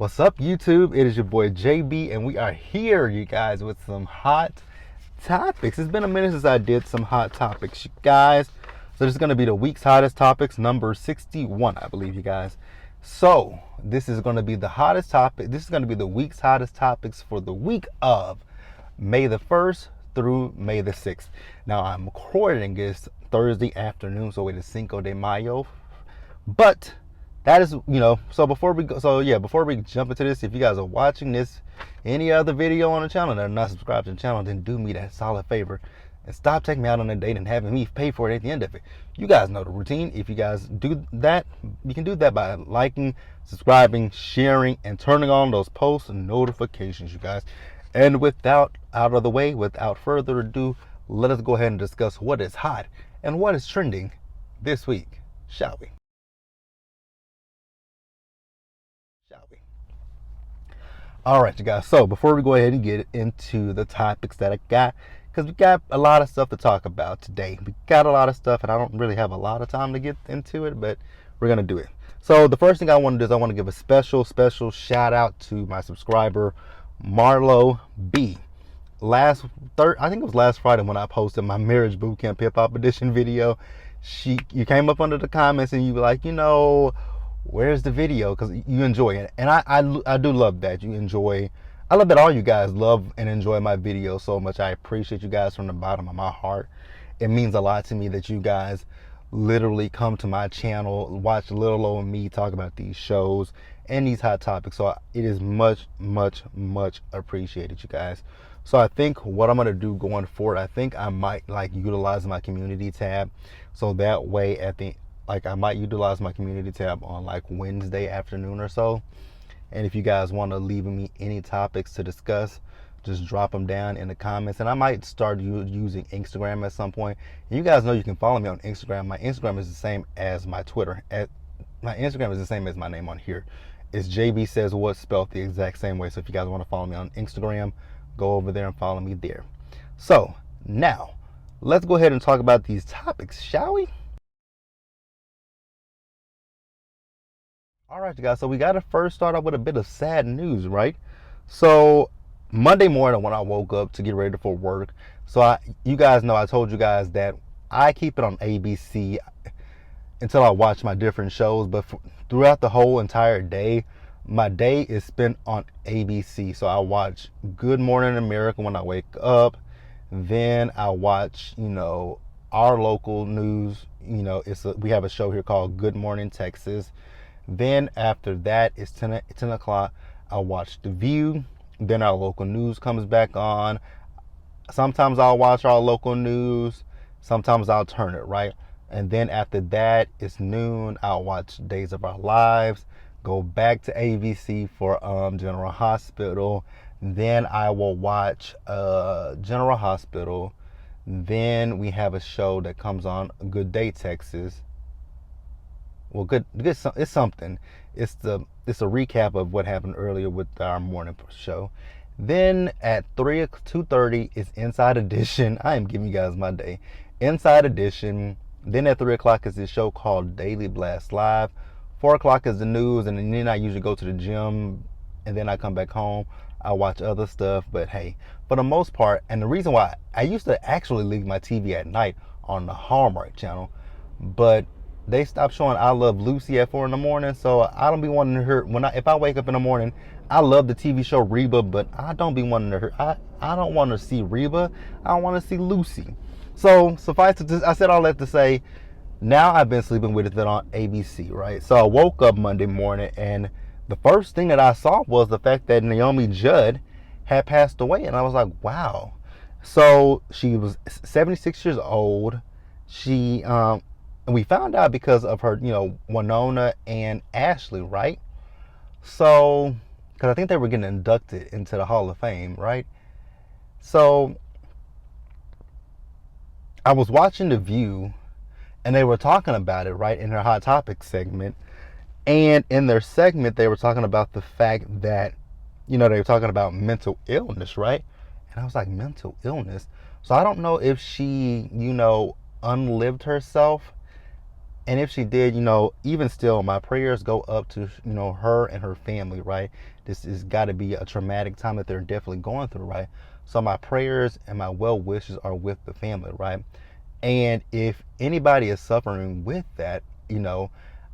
What's up, YouTube? It is your boy JB, and we are here, you guys, with some hot topics. It's been a minute since I did some hot topics, you guys. So this is going to be the week's hottest topics, number 61, I believe, you guys. So this is going to be the hottest topic. This is going to be the week's hottest topics for the week of May the 1st through May the 6th. Now, I'm recording this Thursday afternoon, so it is Cinco de Mayo. But that is, so before we jump into this, if you guys are watching this, any other video on the channel and are not subscribed to the channel, then do me that solid favor and stop taking me out on a date and having me pay for it at the end of it. You guys know the routine. If you guys do that, you can do that by liking, subscribing, sharing, and turning on those post notifications, you guys. And without further ado, let us go ahead and discuss what is hot and what is trending this week, shall we? All right, you guys. So before we go ahead and get into the topics that I got, because we got a lot of stuff to talk about today. We got a lot of stuff, and I don't really have a lot of time to get into it, but we're going to do it. So the first thing I want to do is I want to give a special shout out to my subscriber, Marlo B. I think it was last Friday when I posted my Marriage Bootcamp Hip Hop Edition video. You came up under the comments and you were like, where's the video? Because you enjoy it. And I do love that. I love that all you guys love and enjoy my videos so much. I appreciate you guys from the bottom of my heart. It means a lot to me that you guys literally come to my channel, watch little old me talk about these shows and these hot topics. So it is much appreciated, you guys. So I think what I'm going to do going forward, I think I might utilize my community tab. So that way I might utilize my community tab on Wednesday afternoon or so. And if you guys want to leave me any topics to discuss, just drop them down in the comments. And I might start using Instagram at some point. And you guys know you can follow me on Instagram. My Instagram is the same as my Twitter. My Instagram is the same as my name on here. It's Jbsayzwhat, spelled the exact same way. So if you guys want to follow me on Instagram, go over there and follow me there. So now, let's go ahead and talk about these topics, shall we? All right, you guys, so we got to first start off with a bit of sad news, right? So Monday morning when I woke up to get ready for work, you guys know I told you guys that I keep it on ABC until I watch my different shows, but throughout the whole entire day, my day is spent on ABC. So I watch Good Morning America when I wake up, then I watch, our local news. We have a show here called Good Morning Texas. Then after that, it's 10 o'clock. I'll watch The View. Then our local news comes back on. Sometimes I'll watch our local news. Sometimes I'll turn it, right? And then after that, it's noon. I'll watch Days of Our Lives. Go back to ABC for General Hospital. Then I will watch General Hospital. Then we have a show that comes on, Good Day Texas. Well, it's something. It's a recap of what happened earlier with our morning show. Then at 2:30 is Inside Edition. I am giving you guys my day. Inside Edition. Then at 3 o'clock is this show called Daily Blast Live. 4 o'clock is the news, and then I usually go to the gym, and then I come back home. I watch other stuff, but hey, for the most part, and the reason why I used to actually leave my TV at night on the Hallmark channel, but they stopped showing I Love Lucy at 4 in the morning, so I don't be wanting to hear if I wake up in the morning. I love the TV show Reba, but I don't be wanting to hear. I don't want to see Reba. I want to see Lucy. So suffice it, I said all that to say, now I've been sleeping with it on ABC, right? So I woke up Monday morning, and the first thing that I saw was the fact that Naomi Judd had passed away, and I was like, wow. So she was 76 years old. And we found out because of her, Winona and Ashley, right? So, because I think they were getting inducted into the Hall of Fame, right? So, I was watching The View, and they were talking about it, right, in their Hot Topics segment. And in their segment, they were talking about the fact that, they were talking about mental illness, right? And I was like, mental illness? So I don't know if she, unlived herself And if she did, even still, my prayers go up to, her and her family, right? This has got to be a traumatic time that they're definitely going through, right? So my prayers and my well wishes are with the family, right? And if anybody is suffering with that,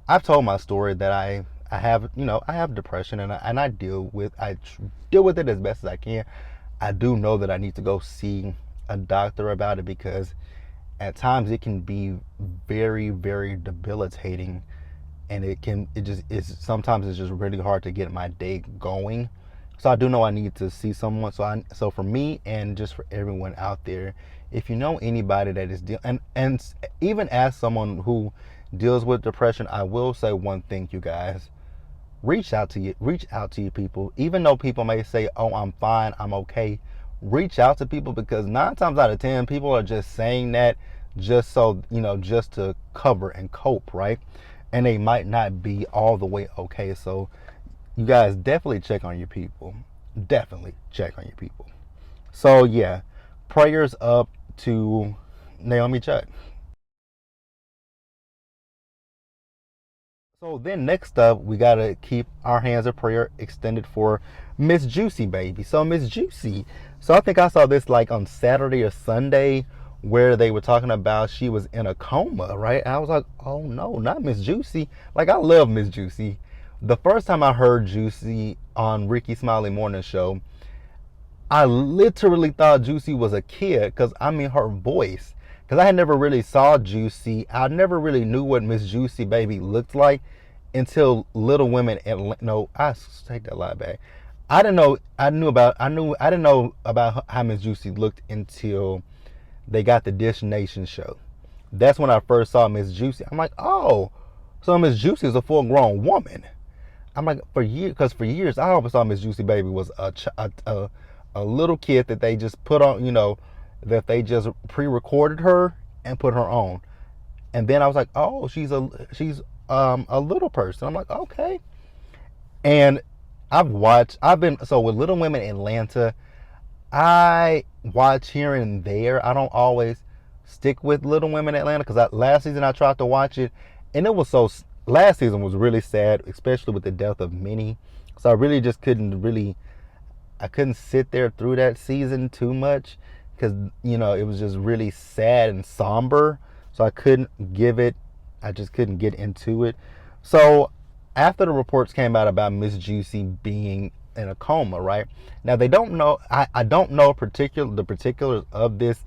I've told my story that I have, I have depression, and I deal with it as best as I can. I do know that I need to go see a doctor about it, because at times it can be very, very debilitating, and sometimes it's just really hard to get my day going. So I do know I need to see someone. So for me, and just for everyone out there, if you know anybody that is and even as someone who deals with depression, I will say one thing, you guys: reach out to you people. Even though people may say, "Oh, I'm fine, I'm okay," reach out to people, because 9 times out of 10, people are just saying that just so, just to cover and cope, right? And they might not be all the way okay. So you guys definitely check on your people. Definitely check on your people. So yeah, prayers up to Naomi Judd. So then next up, we gotta keep our hands of prayer extended for Miss Juicy baby. So Miss Juicy. So I think I saw this like on Saturday or Sunday, where they were talking about she was in a coma, right? And I was like, oh no, not Miss Juicy. Like, I love Miss Juicy. The first time I heard Juicy on Ricky Smiley Morning Show, I literally thought Juicy was a kid, because I mean her voice. Because I had never really saw Juicy. I never really knew what Miss Juicy baby looked like until Little Women and no, I take that lie back. I didn't know. I didn't know about how Miss Juicy looked until they got the Dish Nation show. That's when I first saw Miss Juicy. I'm like, oh, so Miss Juicy is a full grown woman. I'm like, for years I always thought Miss Juicy baby was a little kid that they just put on, that they just pre-recorded her and put her on. And then I was like, oh, she's a little person. I'm like, okay. And I've been, so with Little Women Atlanta, I watch here and there. I don't always stick with Little Women Atlanta, because last season I tried to watch it, and last season was really sad, especially with the death of Minnie. So I really just I couldn't sit there through that season too much, because, it was just really sad and somber. So I just couldn't get into it. So after the reports came out about Miss Juicy being in a coma, right? Now they don't know. I don't know the particulars of this,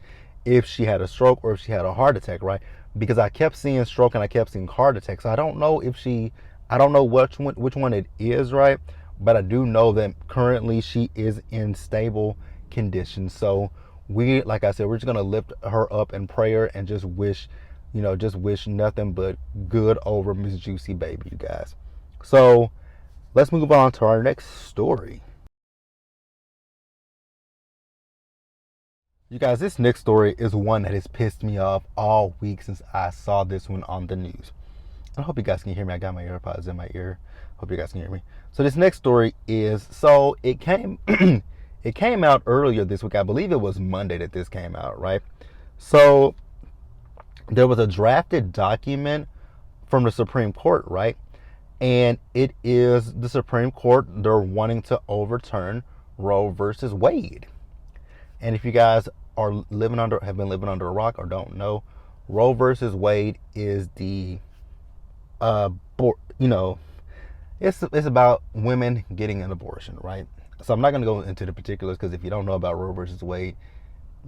if she had a stroke or if she had a heart attack, right? Because I kept seeing stroke and I kept seeing heart attack. So I don't know I don't know which one it is, right? But I do know that currently she is in stable condition. So like I said, we're just gonna lift her up in prayer and just wish nothing but good over Miss Juicy baby, you guys. So let's move on to our next story. You guys, this next story is one that has pissed me off all week since I saw this one on the news. I hope you guys can hear me. I got my AirPods in my ear. Hope you guys can hear me. So this next story is, so it came it came out earlier this week. I believe it was Monday that this came out, right? So there was a drafted document from the Supreme Court, right? And it is the Supreme Court. They're wanting to overturn Roe versus Wade. And if you guys have been living under a rock or don't know, Roe versus Wade is the it's about women getting an abortion, right? So I'm not going to go into the particulars, because if you don't know about Roe versus Wade,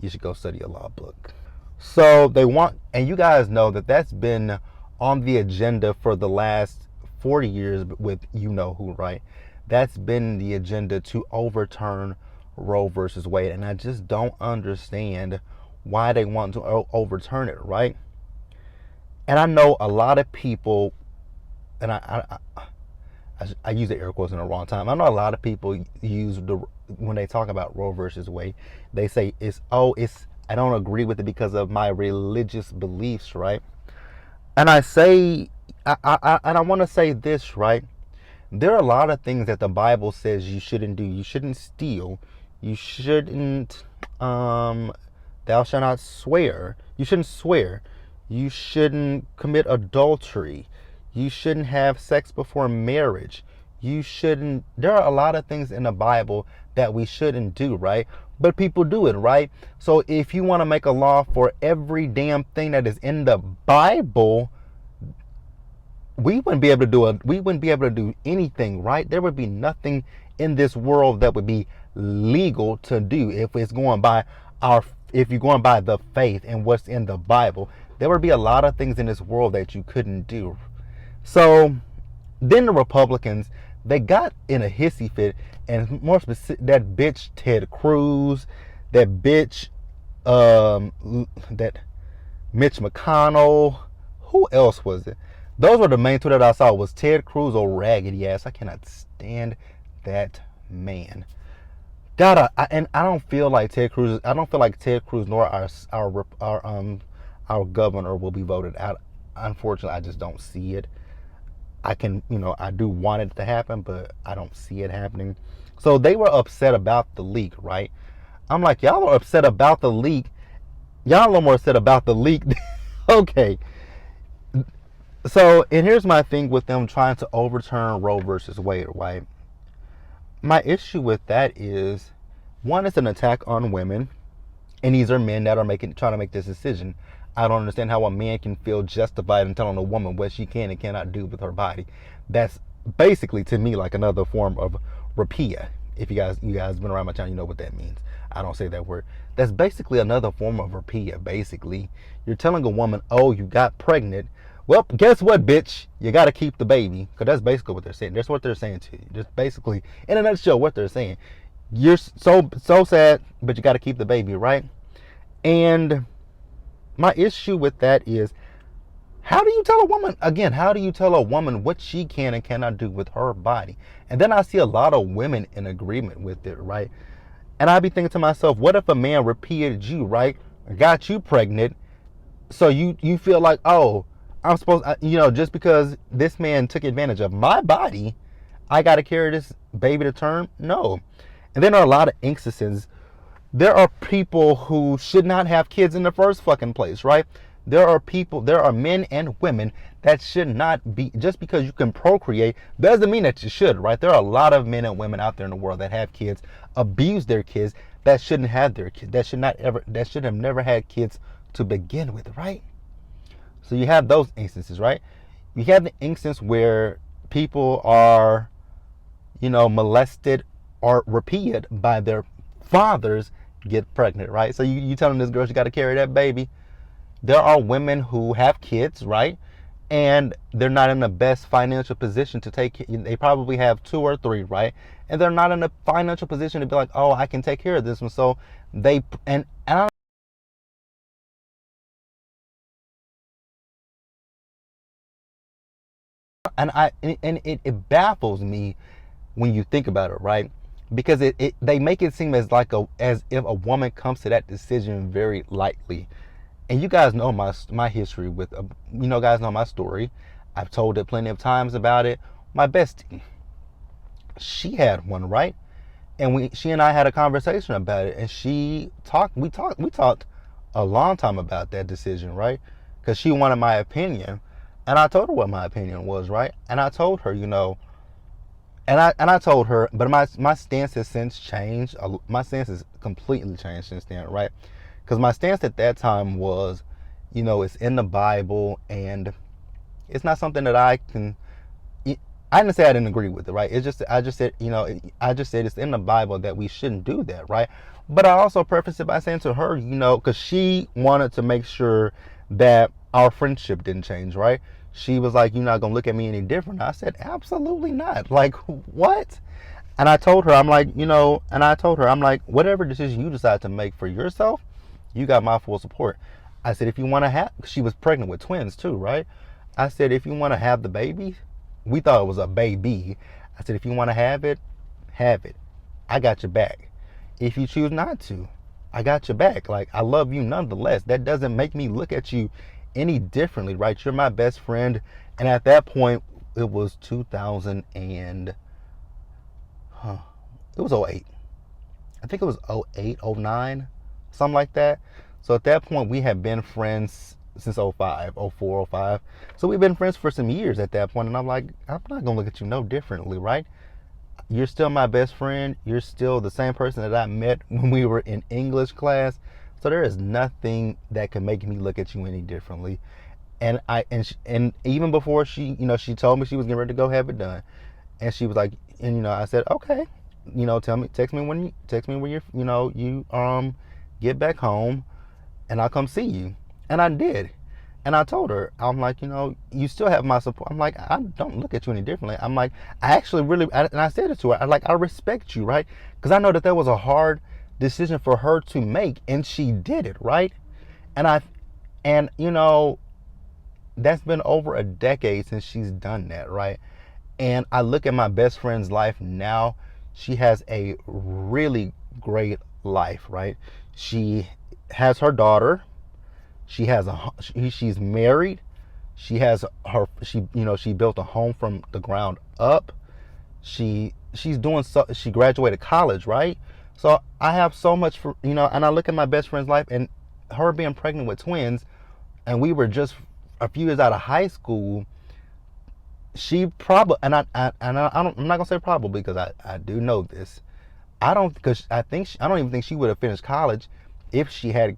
you should go study a law book. So they want, and you guys know that that's been on the agenda for the last 40 years with you know who, right? That's been the agenda, to overturn Roe versus Wade, and I just don't understand why they want to overturn it, right? And I know a lot of people, and I use the air quotes in the wrong time. I know a lot of people when they talk about Roe versus Wade, they say I don't agree with it because of my religious beliefs, right? And I want to say this, right? There are a lot of things that the Bible says you shouldn't do. You shouldn't steal. You shouldn't thou shalt not swear. You shouldn't swear. You shouldn't commit adultery. You shouldn't have sex before marriage. You shouldn't. There are a lot of things in the Bible that we shouldn't do, right? But people do it, right? So if you want to make a law for every damn thing that is in the Bible, we wouldn't be able to do anything, right? There would be nothing in this world that would be legal to do our if you're going by the faith and what's in the Bible. There would be a lot of things in this world that you couldn't do. So then the Republicans, they got in a hissy fit, and more specific, that bitch Ted Cruz, that bitch that Mitch McConnell. Who else was it? Those were the main two that I saw. Was Ted Cruz or raggedy ass. I cannot stand that man. And I don't feel like Ted Cruz. I don't feel like Ted Cruz nor our governor will be voted out. Unfortunately, I just don't see it. I do want it to happen, but I don't see it happening. So they were upset about the leak, right? I'm like, y'all are upset about the leak. Y'all a little more upset about the leak. Okay. So, and here's my thing with them trying to overturn Roe versus Wade, right? My issue with that is, one, it's an attack on women, and these are men that are trying to make this decision. I don't understand how a man can feel justified in telling a woman what she can and cannot do with her body. That's basically, to me, like another form of rapia. If you guys been around my channel, you know what that means. I don't say that word. That's basically another form of rapia. Basically, you're telling a woman, "Oh, you got pregnant. Well, guess what, bitch? You got to keep the baby." Because that's basically what they're saying. That's what they're saying to you. Just basically, in a nutshell, what they're saying. You're so sad, but you got to keep the baby, right? And my issue with that is, how do you tell a woman what she can and cannot do with her body? And then I see a lot of women in agreement with it, right? And I be thinking to myself, what if a man repeated you, right? Got you pregnant, so you feel like, oh, I'm supposed, just because this man took advantage of my body, I got to carry this baby to term? No. And then there are a lot of instances. There are people who should not have kids in the first fucking place, right? There are men and women that should not be, just because you can procreate doesn't mean that you should, right? There are a lot of men and women out there in the world that have kids, abuse their kids, that shouldn't have their kids, that should have never had kids to begin with, right? So you have those instances, right? You have the instance where people are, molested or repeated by their fathers, get pregnant, right? So you telling this girl she got to carry that baby. There are women who have kids, right? And they're not in the best financial position to take. They probably have 2 or 3, right? And they're not in a financial position to be like, oh, I can take care of this one. So they it baffles me when you think about it, right? Because they make it seem as if a woman comes to that decision very lightly. And you guys know my history with, guys know my story. I've told it plenty of times about it. My bestie, she had one, right? And she and I had a conversation about it, and we talked a long time about that decision, right? Because she wanted my opinion, and I told her what my opinion was, right? And I told her, I told her, but my stance has since changed. My stance has completely changed since then, right? Because my stance at that time was, it's in the Bible, and it's not something that I can. I didn't say I didn't agree with it, right? I just said, it's in the Bible that we shouldn't do that, right? But I also prefaced it by saying to her, because she wanted to make sure that our friendship didn't change, right? She was like, "You're not gonna look at me any different." I said, "Absolutely not." Like, what? And I told her, I'm like, whatever decision you decide to make for yourself, you got my full support. I said, if you want to she was pregnant with twins too, right? I said, if you want to have the baby, we thought it was a baby. I said, if you want to have it, have it. I got your back. If you choose not to, I got your back. Like, I love you nonetheless. That doesn't make me look at you any differently, right? You're my best friend. And at that point, it was 2000 and, it was '08. I think it was '08, '09, something like that. So at that point, we had been friends since '05, '04, '05. So we've been friends for some years at that point, and I'm like, I'm not gonna look at you no differently, right? You're still my best friend. You're still the same person that I met when we were in English class. So there is nothing that can make me look at you any differently. And even before she told me she was getting ready to go have it done, and she was like, and I said, okay, text me when you get back home, and I'll come see you. And I did. And I told her, I'm like, you still have my support. I'm like, I don't look at you any differently. I'm like, I actually really, and I said it to her, I respect you, right? Because I know that was a hard decision for her to make, and she did it, right? And that's been over a decade since she's done that, right? And I look at my best friend's life now. She has a really great life, right? She has her daughter. She's married. She built a home from the ground up. She graduated college, right? So I have so much and I look at my best friend's life, and her being pregnant with twins, and we were just a few years out of high school. She probably, and I'm not gonna say probably because I do know this. I don't because I don't even think she would have finished college if she had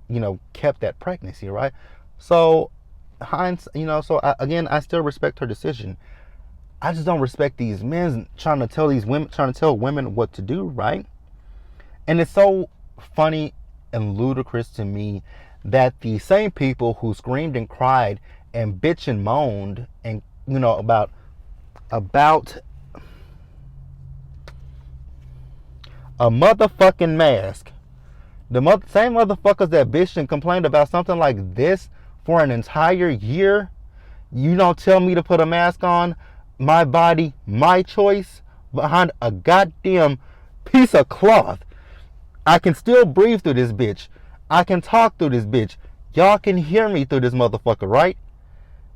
kept that pregnancy, right? So again, I still respect her decision. I just don't respect these men trying to tell women what to do, right? And it's so funny and ludicrous to me that the same people who screamed and cried and bitch and moaned and about a motherfucking mask, same motherfuckers that bitched and complained about something like this for an entire year, you don't tell me to put a mask on, my body, my choice, behind a goddamn piece of cloth. I can still breathe through this bitch. I can talk through this bitch. Y'all can hear me through this motherfucker, right?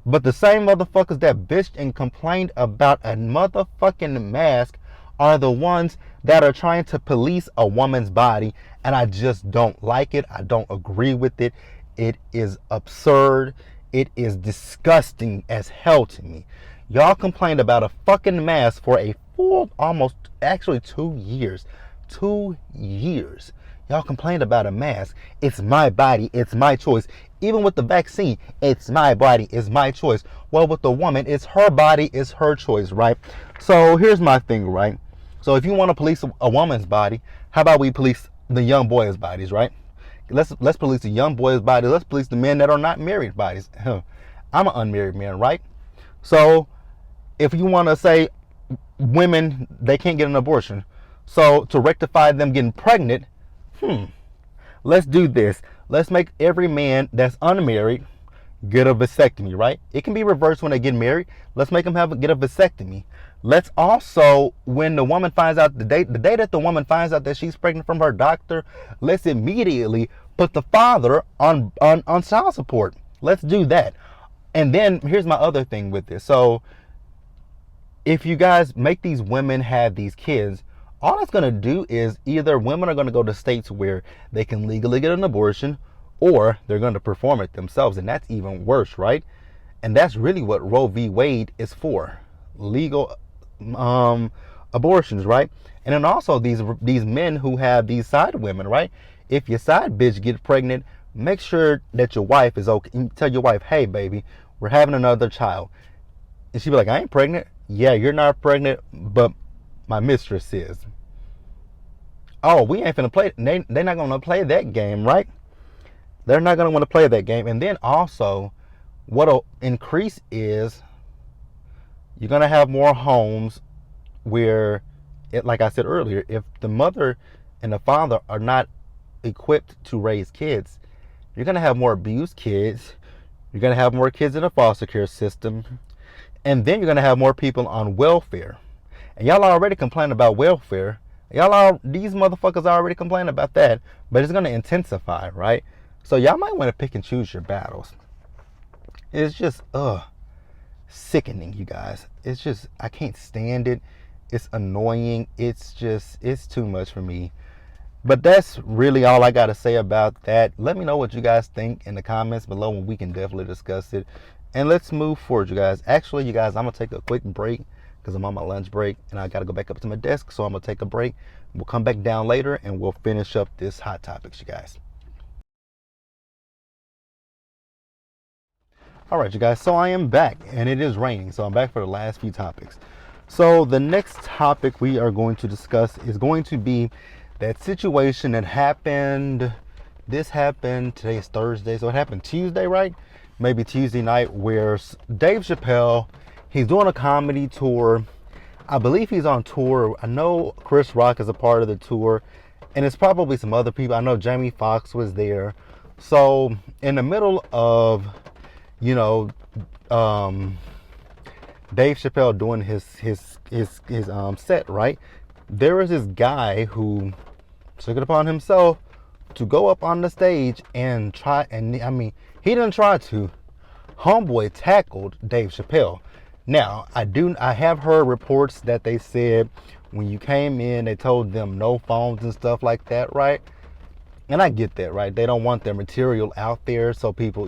But the same motherfuckers that bitched and complained about a motherfucking mask are the ones that are trying to police a woman's body, and I just don't like it. I don't agree with it. It is absurd. It is disgusting as hell to me. Y'all complained about a fucking mask for a full, almost, actually 2 years. 2 years. Y'all complained about a mask. It's my body. It's my choice. Even with the vaccine, it's my body. It's my choice. Well, with the woman, it's her body. It's her choice, right? So here's my thing, right? So if you want to police a woman's body, how about we police the young boys' bodies, right? Let's police the young boys' body. Let's police the men that are not married bodies. I'm an unmarried man, right? So if you want to say women, they can't get an abortion. So to rectify them getting pregnant, let's do this. Let's make every man that's unmarried get a vasectomy, right? It can be reversed when they get married. Let's make them get a vasectomy. Let's also, when the woman finds out, the day that the woman finds out that she's pregnant from her doctor, let's immediately put the father on child support. Let's do that. And then here's my other thing with this. So if you guys make these women have these kids, all that's going to do is either women are going to go to states where they can legally get an abortion, or they're going to perform it themselves. And that's even worse, right? And that's really what Roe v. Wade is for. Legal abortions, right? And then also these men who have these side women, right? If your side bitch gets pregnant, make sure that your wife is okay. You tell your wife, hey, baby, we're having another child. And she be like, I ain't pregnant. Yeah, you're not pregnant, but my mistress is. Oh, we ain't finna play. They're not gonna play that game, right? They're not gonna want to play that game. And then also, what'll increase is you're gonna have more homes where, like I said earlier, if the mother and the father are not equipped to raise kids, you're gonna have more abused kids. You're gonna have more kids in the foster care system, and then you're gonna have more people on welfare. And y'all already complain about welfare. These motherfuckers already complain about that, but it's gonna intensify, right? So y'all might want to pick and choose your battles. It's just sickening, you guys. It's just, I can't stand it. It's annoying. It's too much for me. But that's really all I got to say about that. Let me know what you guys think in the comments below, and we can definitely discuss it. And let's move forward, you guys. Actually, you guys, I'm going to take a quick break because I'm on my lunch break and I got to go back up to my desk. So I'm going to take a break. We'll come back down later and we'll finish up this hot topics, you guys. All right, you guys. So I am back and it is raining. So I'm back for the last few topics. So the next topic we are going to discuss is going to be that situation that happened. This happened, today is Thursday, so it happened Tuesday, right? Maybe Tuesday night, where Dave Chappelle, he's doing a comedy tour. I believe he's on tour. I know Chris Rock is a part of the tour, and it's probably some other people. I know Jamie Foxx was there. So in the middle of, you know, Dave Chappelle doing his set, right? There was this guy who took it upon himself to go up on the stage and try, and I mean, he didn't try to. Homeboy tackled Dave Chappelle. Now, I have heard reports that they said when you came in, they told them no phones and stuff like that, right? And I get that, right? They don't want their material out there, so people,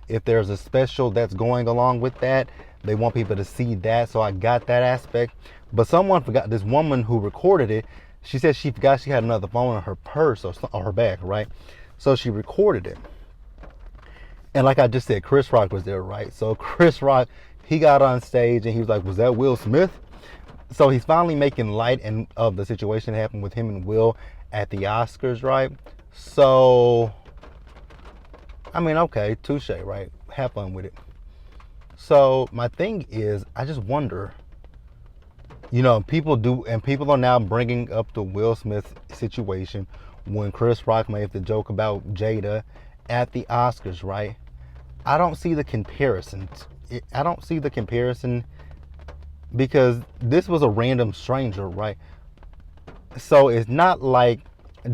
if there's a special that's going along with that, they want people to see that. So I got that aspect. But someone forgot, this woman who recorded it, she said she forgot she had another phone in her purse or her bag, right? So she recorded it. And like I just said, Chris Rock was there, right? So Chris Rock, he got on stage and he was like, was that Will Smith? So he's finally making light of the situation that happened with him and Will at the Oscars, right? So, I mean, okay, touche, right? Have fun with it. So my thing is, I just wonder, people are now bringing up the Will Smith situation when Chris Rock made the joke about Jada at the Oscars, right? I don't see the comparison. I don't see the comparison because this was a random stranger, right? So it's not like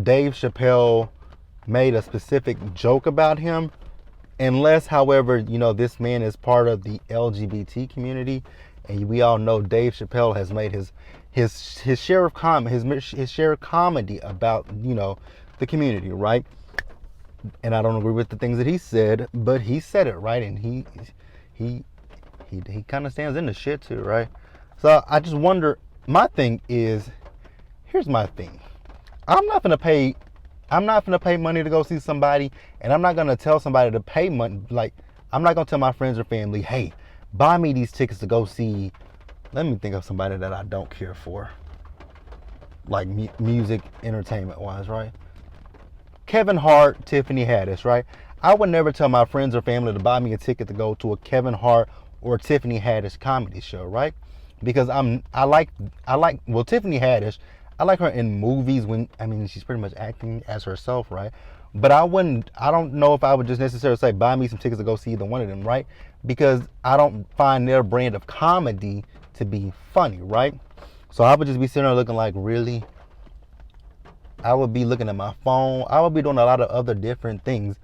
Dave Chappelle made a specific joke about him, unless, however, this man is part of the LGBT community, and we all know Dave Chappelle has made his share of his share of comedy about the community, right? And I don't agree with the things that he said, but he said it, right? And he kind of stands in the shit too, right? So I just wonder. My thing is, here's my thing. I'm not gonna pay money to go see somebody, and I'm not gonna tell somebody to pay money. Like, I'm not gonna tell my friends or family, hey, buy me these tickets to go see. Let me think of somebody that I don't care for, like music, entertainment wise, right? Kevin Hart, Tiffany Haddish, right? I would never tell my friends or family to buy me a ticket to go to a Kevin Hart or Tiffany Haddish comedy show, right? Because I like Tiffany Haddish, I like her in movies she's pretty much acting as herself, right? But I don't know if I would just necessarily say buy me some tickets to go see either one of them, right? Because I don't find their brand of comedy to be funny, right? So I would just be sitting there looking like, really? I would be looking at my phone. I would be doing a lot of other different things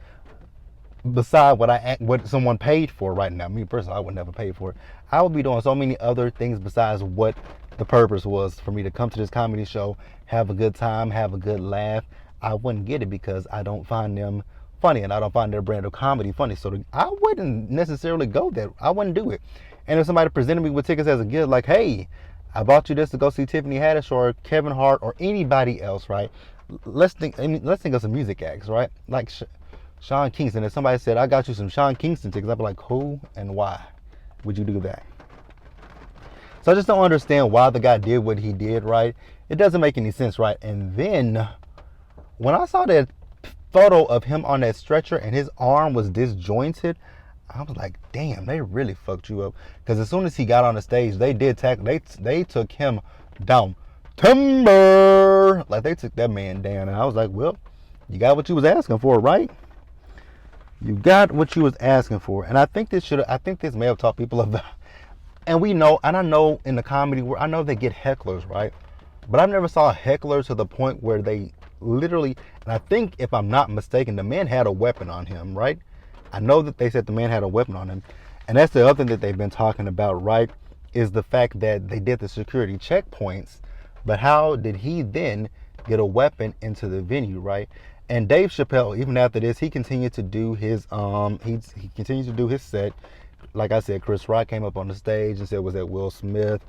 beside what someone paid for right now. Me personally, I would never pay for it. I would be doing so many other things besides what the purpose was for me to come to this comedy show, have a good time, have a good laugh. I wouldn't get it because I don't find them funny and I don't find their brand of comedy funny. So I wouldn't necessarily go there. I wouldn't do it. And if somebody presented me with tickets as a gift, like, hey, I bought you this to go see Tiffany Haddish or Kevin Hart or anybody else, right? Let's think of some music acts, right? Like Sean Kingston. If somebody said, I got you some Sean Kingston tickets, I'd be like, who and why would you do that? So I just don't understand why the guy did what he did, right? It doesn't make any sense, right? And then when I saw that photo of him on that stretcher and his arm was disjointed, I was like, damn, they really fucked you up. Because as soon as he got on the stage, they did tackle. They took him down timber. Like, they took that man down. And I was like, well, you got what you was asking for, right? You got what you was asking for. And I think this may have taught people about. And I know in the comedy world, I know they get hecklers, right? But I've never saw a heckler to the point where they literally, and I think if I'm not mistaken, the man had a weapon on him, right? I know that they said the man had a weapon on him. And that's the other thing that they've been talking about, right? Is the fact that they did the security checkpoints. But how did he then get a weapon into the venue, right? And Dave Chappelle, even after this, he continued to do his he continues to do his set. Like I said, Chris Rock came up on the stage and said, "Was that Will Smith?"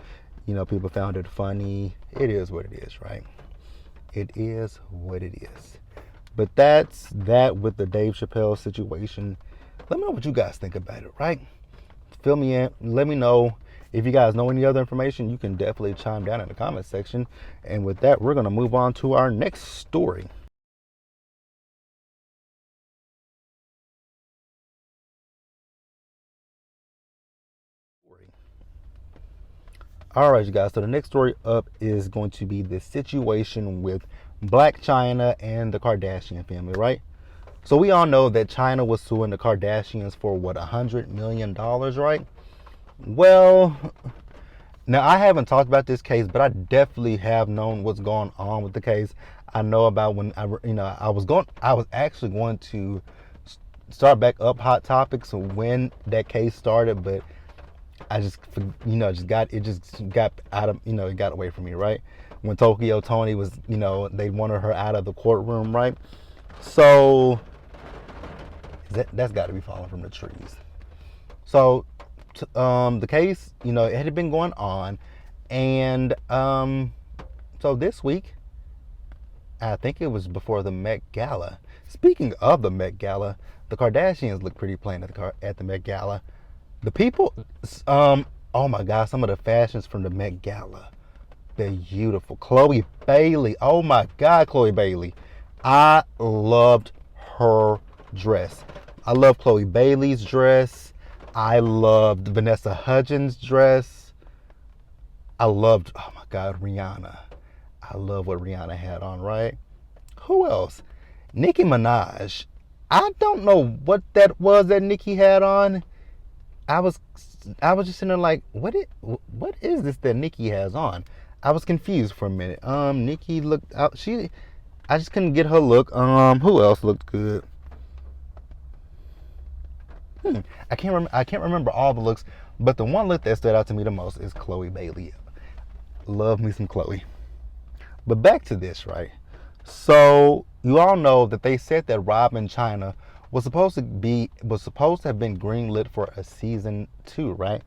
You know, people found it funny. It is what it is, right? It is what it is. But that's that with the Dave Chappelle situation. Let me know what you guys think about it, right? Fill me in. Let me know. If you guys know any other information, you can definitely chime down in the comment section. And with that, we're going to move on to our next story. All right, you guys. So the next story up is going to be the situation with Blac Chyna and the Kardashian family, right? So we all know that Chyna was suing the Kardashians for what, $100 million, right? Well, now I haven't talked about this case, but I definitely have known what's going on with the case. I know about when I was actually going to start back up Hot Topics when that case started, but I just got out of it got away from me, right? When Tokyo Tony was they wanted her out of the courtroom, right? So that's got to be falling from the trees. So the case, it had been going on, and so this week, I think it was before the Met Gala. Speaking of the Met Gala, the Kardashians look pretty plain at the Met Gala. The people, oh my God, some of the fashions from the Met Gala, they're beautiful. Chloe Bailey, oh my God, Chloe Bailey. I loved her dress. I love Chloe Bailey's dress. I loved Vanessa Hudgens' dress. I loved, oh my God, Rihanna. I love what Rihanna had on, right? Who else? Nicki Minaj. I don't know what that was that Nicki had on. I was just sitting there like, what is this that Nicki has on? I was confused for a minute. Nicki looked out. I just couldn't get her look. Who else looked good? I can't remember all the looks, but the one look that stood out to me the most is Chloe Bailey. Love me some Chloe. But back to this, right? So you all know that they said that Rob and Chyna was supposed to have been greenlit for a season 2, right?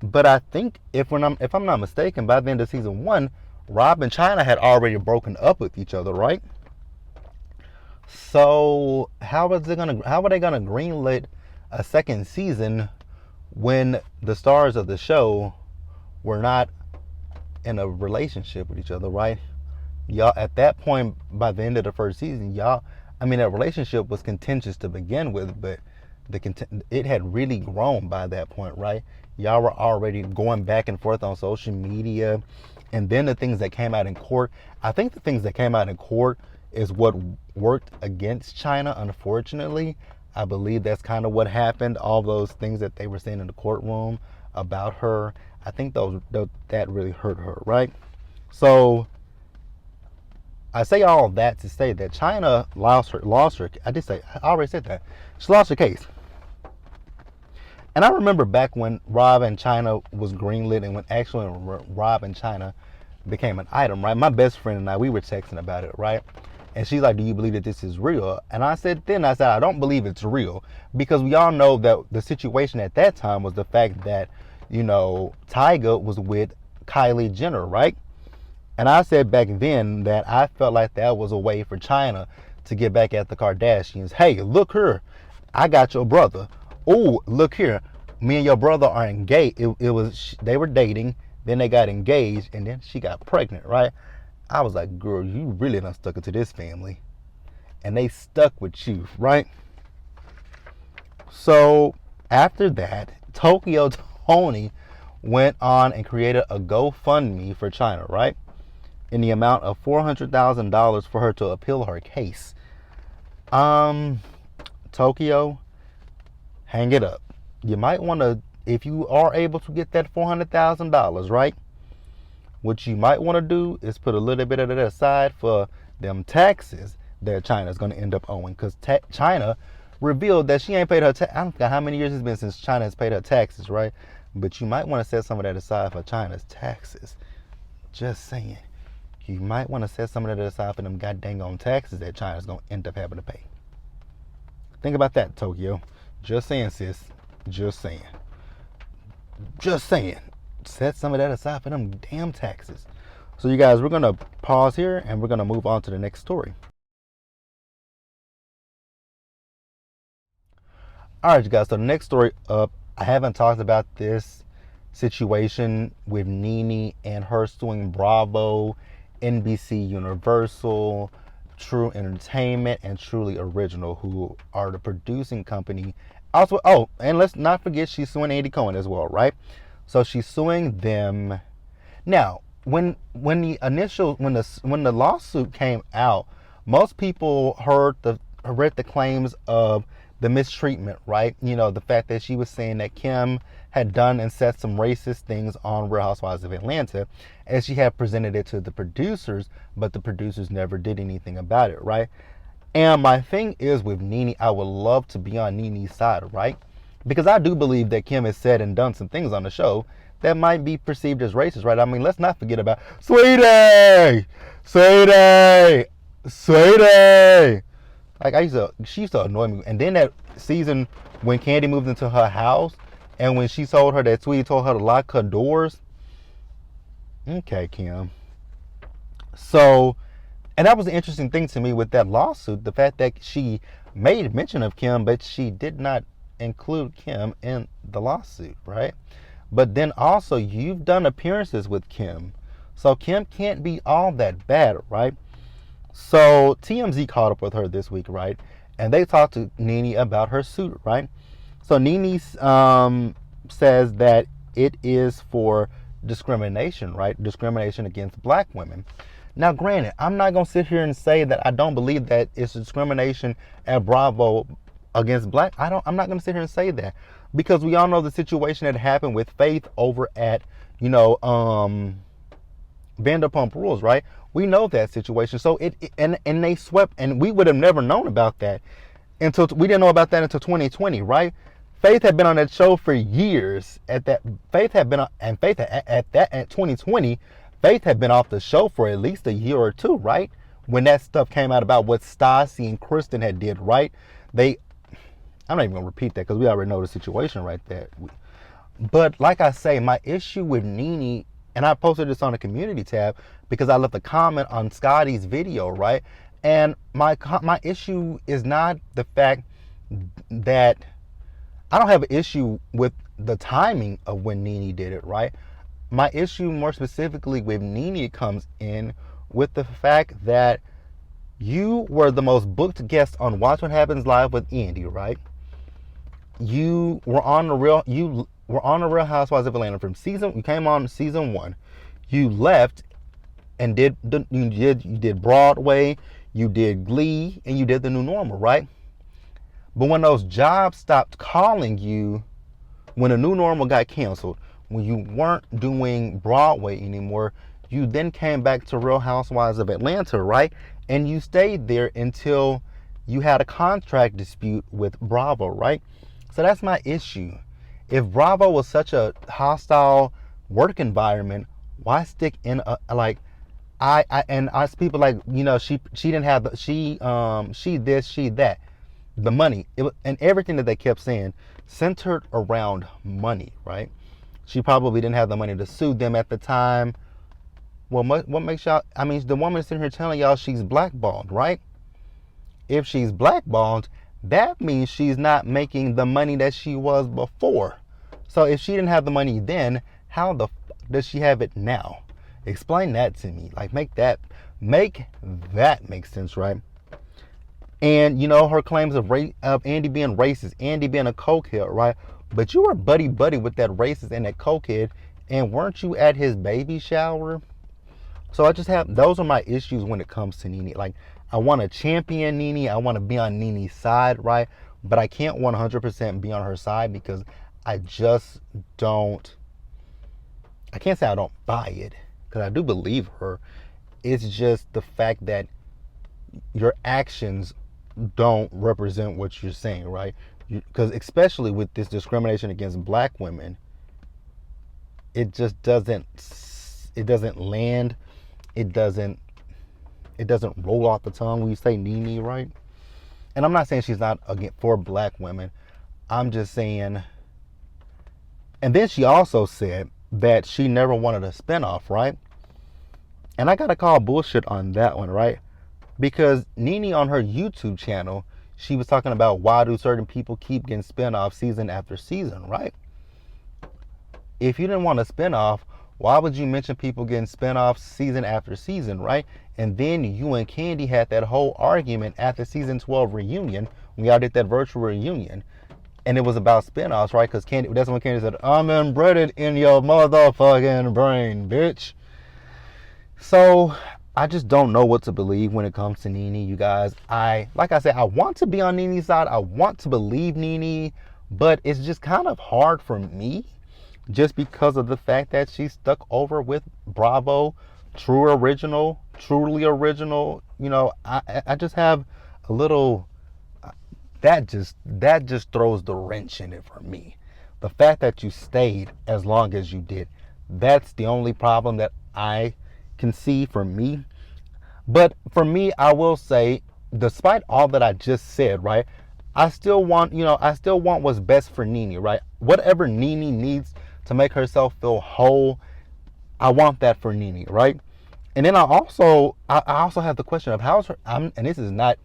But I think if I'm not mistaken, by the end of season 1, Rob and Chyna had already broken up with each other, right? So how are they gonna greenlit a second season when the stars of the show were not in a relationship with each other, right? Y'all, at that point, by the end of the first season, that relationship was contentious to begin with, but it had really grown by that point, right? Y'all were already going back and forth on social media, and then the things that came out in court. I think the things that came out in court is what worked against Chyna, unfortunately. I believe that's kind of what happened. All those things that they were saying in the courtroom about her, I think that really hurt her, right? So I say all of that to say that Chyna lost her. I already said that. She lost her case. And I remember back when Rob and Chyna was greenlit, and when Rob and Chyna became an item, right? My best friend and I, we were texting about it, right? And she's like, "Do you believe that this is real?" And I said, "I don't believe it's real," because we all know that the situation at that time was the fact that, Tyga was with Kylie Jenner, right? And I said back then that I felt like that was a way for Chyna to get back at the Kardashians. Hey, look here, I got your brother. Oh, look here, me and your brother are engaged. They were dating, then they got engaged, and then she got pregnant, right? I was like, girl, you really done stuck it to this family, and they stuck with you, right? So after that, Tokyo Tony went on and created a GoFundMe for Chyna, right? In the amount of $400,000 for her to appeal her case. Tokyo, hang it up. You might want to, if you are able to get that $400,000, right? What you might want to do is put a little bit of that aside for them taxes that Chyna's going to end up owing. Because Chyna revealed that she ain't paid her tax. I don't know how many years it's been since Chyna has paid her taxes, right? But you might want to set some of that aside for Chyna's taxes. Just saying. you might want to set some of that aside for them goddamn on taxes that China's going to end up having to pay. Think about that, Tokyo. Just saying, sis. Just saying. Just saying. Set some of that aside for them damn taxes. So you guys, we're going to pause here and we're going to move on to the next story. All right, you guys. So the next story up, I haven't talked about this situation with NeNe and her suing Bravo, NBC Universal, True Entertainment, and Truly Original, who are the producing company. Also, oh, and let's not forget she's suing Andy Cohen as well, right? So she's suing them. Now, when the lawsuit came out, most people read the claims of the mistreatment, right? You know, the fact that she was saying that Kim had done and said some racist things on Real Housewives of Atlanta, and she had presented it to the producers, but the producers never did anything about it, right? And my thing is with NeNe, I would love to be on NeNe's side, right? Because I do believe that Kim has said and done some things on the show that might be perceived as racist, right? I mean, let's not forget about Sweetie! Like she used to annoy me. And then that season when Candy moved into her house and when she told her that Sweetie told her to lock her doors. Okay, Kim. So, and that was an interesting thing to me with that lawsuit, the fact that she made mention of Kim, but she did not include Kim in the lawsuit, right? But then also, you've done appearances with Kim. So Kim can't be all that bad, right? So TMZ caught up with her this week, right? And they talked to NeNe about her suit, right? So NeNe says that it is for discrimination, right? Discrimination against black women. Now, granted, I'm not going to sit here and say that I don't believe that it's discrimination at Bravo against black. I'm not going to sit here and say that, because we all know the situation that happened with Faith over at, Vanderpump Rules, right? We know that situation. So and they swept, and we would have never known about that until we didn't know about that until 2020, right? Faith had been on that show for years. At 2020, Faith had been off the show for at least a year or two, right? When that stuff came out about what Stassi and Kristen had did, right? I'm not even gonna repeat that because we already know the situation right there. But like I say, my issue with NeNe, and I posted this on the community tab because I left a comment on Scotty's video, right? And my issue is not the fact that I don't have an issue with the timing of when NeNe did it, right? My issue more specifically with NeNe comes in with the fact that you were the most booked guest on Watch What Happens Live with Andy, right? You were on the Real Housewives of Atlanta you came on season 1. You left and you did Broadway, you did Glee, and you did The New Normal, right? But when those jobs stopped calling you, when The New Normal got canceled, when you weren't doing Broadway anymore, you then came back to Real Housewives of Atlanta, right? And you stayed there until you had a contract dispute with Bravo, right? So that's my issue. If Bravo was such a hostile work environment, why stick in people like, she didn't have she this, she that. The money, and everything that they kept saying centered around money, right? She probably didn't have the money to sue them at the time. Well, what makes y'all, the woman sitting here telling y'all she's blackballed, right? If she's blackballed, that means she's not making the money that she was before. So if she didn't have the money then, how the fuck does she have it now? Explain that to me. Like, make that make sense, right? And her claims of Andy being racist, Andy being a cokehead, right? But you were buddy with that racist and that cokehead, and weren't you at his baby shower? So those are my issues when it comes to NeNe. Like, I want to champion NeNe, I want to be on NeNe's side, right? But I can't 100% be on her side because I just don't. I can't say I don't buy it because I do believe her. It's just the fact that your actions don't represent what you're saying, right? Because especially with this discrimination against black women, it just doesn't land. It doesn't it doesn't roll off the tongue when you say NeNe, right? And I'm not saying she's not again for black women. I'm just saying. And then she also said that she never wanted a spinoff, right? And I gotta call bullshit on that one, right? Because NeNe on her YouTube channel, she was talking about why do certain people keep getting spinoffs season after season, right? If you didn't want a spinoff, why would you mention people getting spinoffs season after season, right? And then you and Candy had that whole argument at the season 12 reunion when y'all did that virtual reunion. And it was about spinoffs, right? Because Candy, that's when Candy said, I'm embedded in your motherfucking brain, bitch. So I just don't know what to believe when it comes to NeNe, you guys. Like I said, I want to be on NeNe's side. I want to believe NeNe, but it's just kind of hard for me just because of the fact that she's stuck over with Bravo, truly original. You know, I just have a little, that just throws the wrench in it for me. The fact that you stayed as long as you did, that's the only problem that I can see for me. But for me, I will say, despite all that I just said, right, I still want what's best for NeNe, right? Whatever NeNe needs to make herself feel whole, I want that for NeNe, right? And then I also have the question of how's her, and this is not,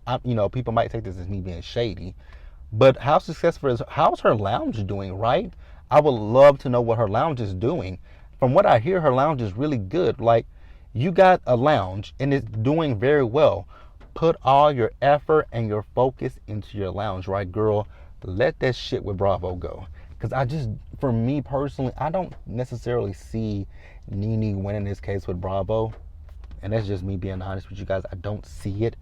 people might take this as me being shady, but how's her lounge doing, right? I would love to know what her lounge is doing. From what I hear, her lounge is really good. Like, you got a lounge and it's doing very well. Put all your effort and your focus into your lounge, right, girl? Let that shit with Bravo go. Because for me personally, I don't necessarily see NeNe winning this case with Bravo. And that's just me being honest with you guys. I don't see it.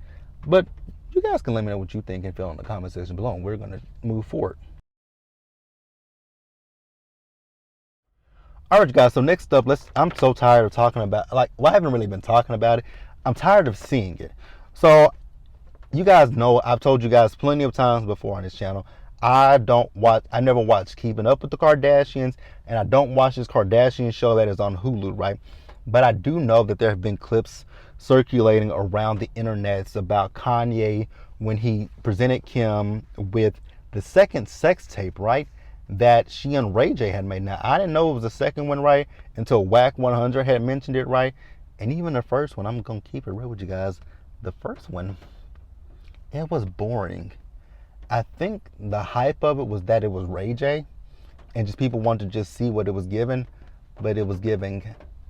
But you guys can let me know what you think and feel in the comment section below. And we're going to move forward. All right, you guys. So next up, I'm so tired of talking about, I haven't really been talking about it. I'm tired of seeing it. So you guys know, I've told you guys plenty of times before on this channel, I never watched Keeping Up with the Kardashians, and I don't watch this Kardashian show that is on Hulu, right? But I do know that there have been clips circulating around the internets about Kanye when he presented Kim with the second sex tape, right? That she and Ray J had made. Now, I didn't know it was the second one, right? Until Whack 100 had mentioned it, right? And even the first one, I'm going to keep it real with you guys. The first one, it was boring. I think the hype of it was that it was Ray J, and just people wanted to just see what it was giving, but it was giving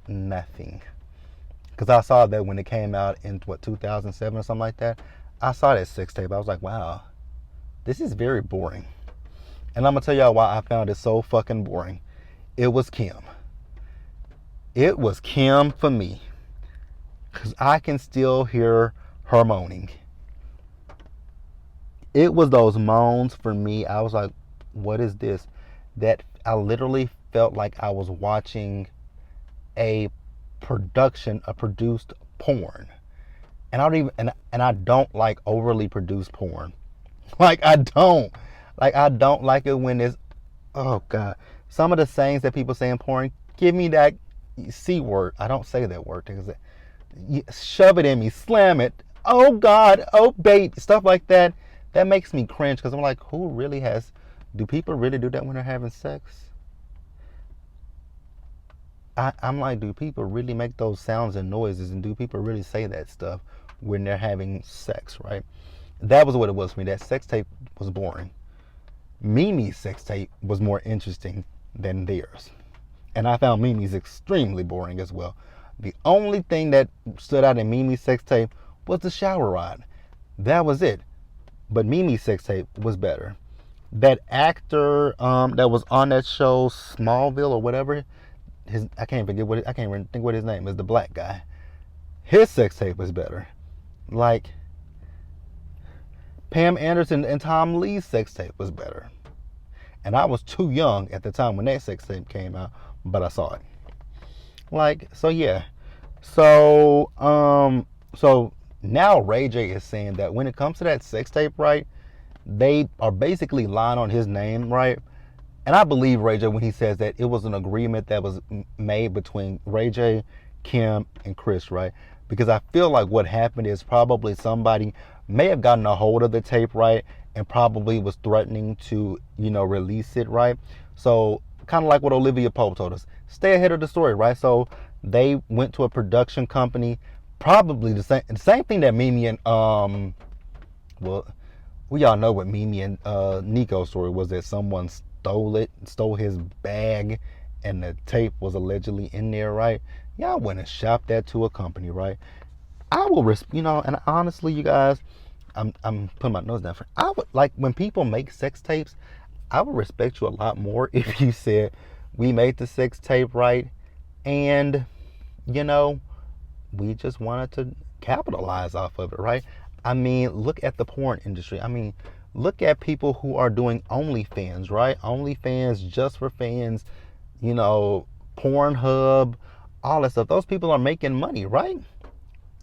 nothing. Because I saw that when it came out in 2007 or something like that. I saw that sex tape. I was like, wow, this is very boring. And I'm gonna tell y'all why I found it so fucking boring. It was Kim. It was Kim for me, because I can still hear her moaning. It was those moans for me. I was like, what is this? That I literally felt like I was watching a produced porn. And I don't like overly produced porn. I don't like it when it's, oh God. Some of the sayings that people say in porn, give me that C word. I don't say that word. Shove it in me, slam it. Oh God, oh bait, stuff like that. That makes me cringe, because I'm like, do people really do that when they're having sex? I'm like, do people really make those sounds and noises, and do people really say that stuff when they're having sex, right? That was what it was for me. That sex tape was boring. Mimi's sex tape was more interesting than theirs. And I found Mimi's extremely boring as well. The only thing that stood out in Mimi's sex tape was the shower rod. That was it. But Mimi's sex tape was better. That actor that was on that show, Smallville or whatever, I can't even think what his name is, the black guy. His sex tape was better. Like, Pam Anderson and Tom Lee's sex tape was better. And I was too young at the time when that sex tape came out, but I saw it. So yeah. So now Ray J is saying that when it comes to that sex tape, right, they are basically lying on his name, right? And I believe Ray J when he says that it was an agreement that was made between Ray J, Kim, and Chris, right? because I feel like what happened is probably somebody may have gotten a hold of the tape, right, and probably was threatening to, release it, right? So kind of like what Olivia Pope told us, stay ahead of the story, right? So they went to a production company, probably the same thing that Mimi and well, we all know what Mimi and Nico's story was, that someone stole his bag, and the tape was allegedly in there, right? Y'all went and shopped that to a company, right? I will and honestly, you guys, I'm putting my nose down for. I would like when people make sex tapes. I would respect you a lot more if you said we made the sex tape, right, and we just wanted to capitalize off of it, right? I mean, look at the porn industry. I mean, look at people who are doing OnlyFans, right? OnlyFans just for fans, Pornhub, all that stuff. Those people are making money, right?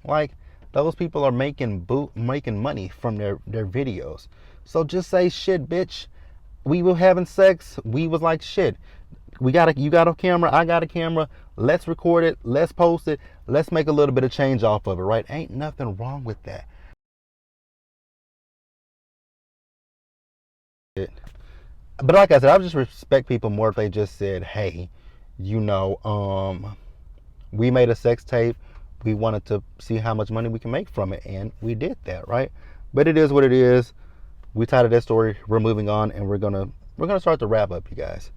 Like, those people are making money from their videos. So just say, shit, bitch, we were having sex. We was like, shit, you got a camera, I got a camera. Let's record it. Let's post it. Let's make a little bit of change off of it, right? Ain't nothing wrong with that. But like I said, I would just respect people more if they just said, hey, we made a sex tape. We wanted to see how much money we can make from it, and we did that, right? But it is what it is. We tired of that story. We're moving on, and we're gonna start to wrap up, you guys.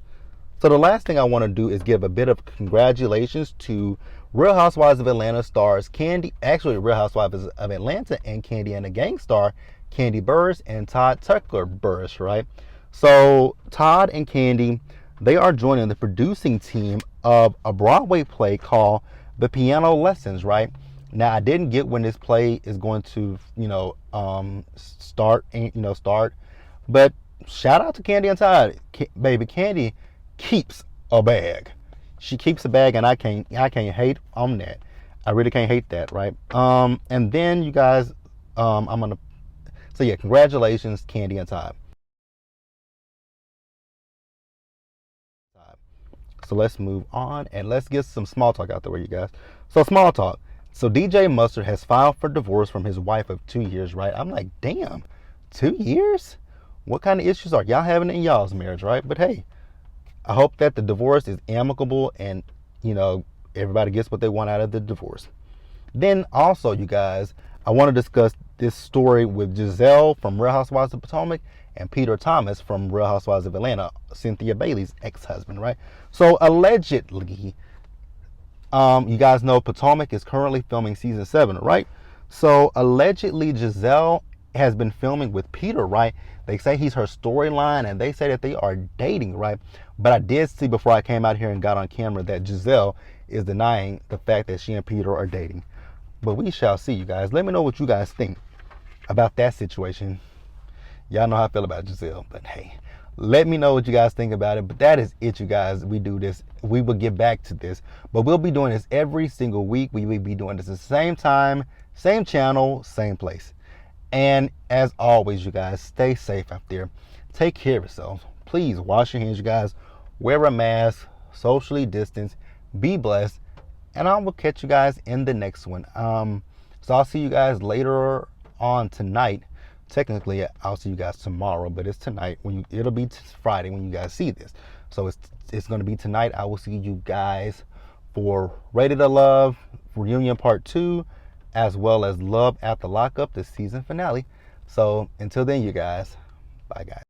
So the last thing I want to do is give a bit of congratulations to Real Housewives of Atlanta stars Real Housewives of Atlanta and Candy and the Gang star Candy Burris and Todd Tucker Burris, right? So Todd and Candy, they are joining the producing team of a Broadway play called The Piano Lessons, right? Now, I didn't get when this play is going to, start, but shout out to Candy and Todd. Baby, Candy keeps a bag. She keeps a bag, and I can't hate on that. I really can't hate that, right? And then you guys, congratulations, Candy and Todd. So let's move on and let's get some small talk out the way, you guys. So small talk. So DJ Mustard has filed for divorce from his wife of 2 years, right? I'm like, damn, 2 years? What kind of issues are y'all having in y'all's marriage, right? But hey, I hope that the divorce is amicable and, everybody gets what they want out of the divorce. Then also, you guys, I want to discuss this story with Zelle from Real Housewives of Potomac and Peter Thomas from Real Housewives of Atlanta, Cynthia Bailey's ex-husband, right? So allegedly, you guys know Potomac is currently filming season 7, right? So allegedly, Giselle has been filming with Peter, right? They say he's her storyline, and they say that they are dating, right? But I did see before I came out here and got on camera that Giselle is denying the fact that she and Peter are dating. But we shall see, you guys. Let me know what you guys think about that situation. Y'all know how I feel about Giselle, but hey, let me know what you guys think about it. But that is it, you guys. We do this. We will get back to this, but we'll be doing this every single week. We will be doing this at the same time, same channel, same place. And as always, you guys, stay safe out there. Take care of yourselves. Please wash your hands, you guys. Wear a mask, socially distance, be blessed, and I will catch you guys in the next one. So I'll see you guys later on tonight. Technically, I'll see you guys tomorrow, but it's tonight. It'll be Friday when you guys see this. So it's going to be tonight. I will see you guys for Rated to Love Reunion Part 2, as well as Love After Lockup, the season finale. So until then, you guys, bye guys.